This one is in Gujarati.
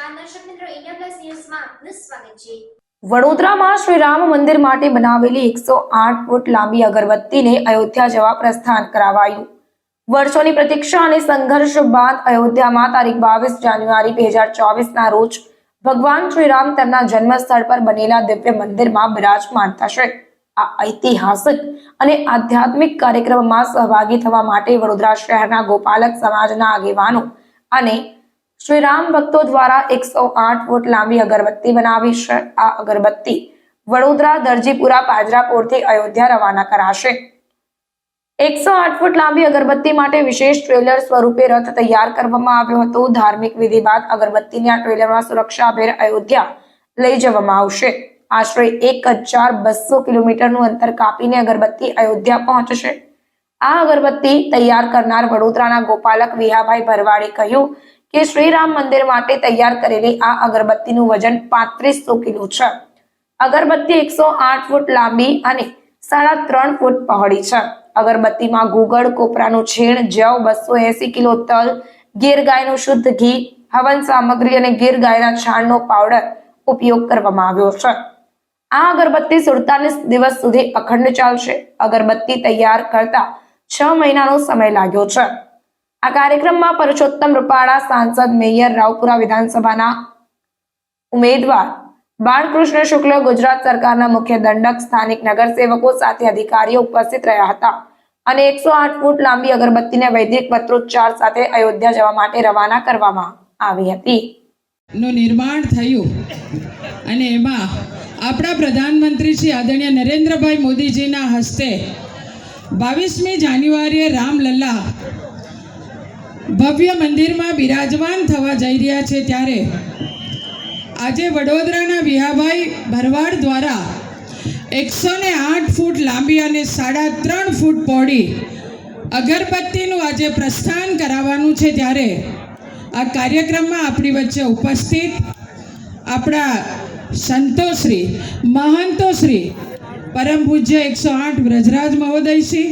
નમસ્કાર દર્શક મિત્રો, ઇન્ડિયા પ્લસ ન્યૂઝમાં આપનું સ્વાગત છે। વડોદરામાં શ્રી રામ મંદિર માટે બનાવેલી 108 ફૂટ લાંબી અગરબત્તીને અયોધ્યા જવા પ્રસ્થાન કરાવાયું। વર્ષોની પ્રતીક્ષા અને સંઘર્ષ બાદ અયોધ્યામાં તારીખ 22 જાન્યુઆરી 2024ના રોજ ભગવાન શ્રી રામ તેમના જન્મસ્થળ પર બનેલા દિવ્ય મંદિરમાં બિરાજમાન થશે। આ ઐતિહાસિક અને આધ્યાત્મિક કાર્યક્રમમાં સહભાગી થવા માટે વડોદરા શહેરના ગોપાલક સમાજના આગેવાનો અને શ્રી રામ ભક્તો દ્વારા 108 ફૂટ લાંબી અગરબત્તી બનાવી છે। આ અગરબત્તી વડોદરા દરજીપુરા પાજરાપોરથી અયોધ્યા રવાના કરાશે। 108 ફૂટ લાંબી અગરબત્તી માટે વિશેષ ટ્રેલર સ્વરૂપે રથ તૈયાર કરવામાં આવ્યો હતો। ધાર્મિક વિધિ બાદ અગરબત્તીને આ ટ્રેલરમાં સુરક્ષાભેર અયોધ્યા લઈ જવામાં આવશે। આશરે 1200 કિલોમીટરનું અંતર કાપીને અગરબત્તી અયોધ્યા પહોંચશે। આ અગરબત્તી તૈયાર કરનાર વડોદરાના ગોપાલક વિહાભાઈ ભરવાડે કહ્યું કે શ્રી રામ મંદિર માટે તૈયાર કરેલી આ અગરબત્તીનું વજન 3500 કિલો છે। અગરબત્તી 108 ફૂટ લાંબી અને 3.5 ફૂટ પહોળી છે। અગરબત્તીમાં ગુગળ, કોપરાનું છીણ, જવ, 280 કિલો તલ, ગીર ગાયનું શુદ્ધ ઘી, હવન સામગ્રી અને ગીર ગાયના છાણનો પાવડર ઉપયોગ કરવામાં આવ્યો છે। આ અગરબત્તી 47 દિવસ સુધી અખંડ ચાલશે। અગરબત્તી તૈયાર કરતા 6 મહિનાનો સમય લાગ્યો છે। આ કાર્યક્રમમાં પરસોત્તમ રૂપાળા, સાંસદ, મેયર, રાવપુરા વિધાનસભાના ઉમેદવાર બાળકૃષ્ણ શુક્લ, ગુજરાત સરકારના મુખ્ય દંડક, સ્થાનિક નગરસેવકો સાથે અધિકારીઓ ઉપસ્થિત રહ્યા હતા અને 108 ફૂટ લાંબી અગરબત્તીને વૈદિક મંત્રોચ્ચાર સાથે અયોધ્યા જવા માટે રવાના કરવામાં આવી હતી। નું નિર્માણ થયું અને એમાં આપણા પ્રધાનમંત્રી શ્રી આદરણીય નરેન્દ્રભાઈ મોદીજીના હસ્તે 22મી જાન્યુઆરીએ રામલલ્લા ભવ્ય મંદિરમાં બિરાજમાન થવા જઈ રહ્યા છે। ત્યારે આજે વડોદરાના વિહાભાઈ ભરવાડ દ્વારા 108 ફૂટ લાંબી અને 3.5 ફૂટ પહોળી અગરબત્તીનું આજે પ્રસ્થાન કરાવવાનું છે। ત્યારે આ કાર્યક્રમમાં આપણી વચ્ચે ઉપસ્થિત આપણા સંતોશ્રી, મહંતોશ્રી, પરમ પૂજ્ય 108 વ્રજરાજ મહોદયશ્રી,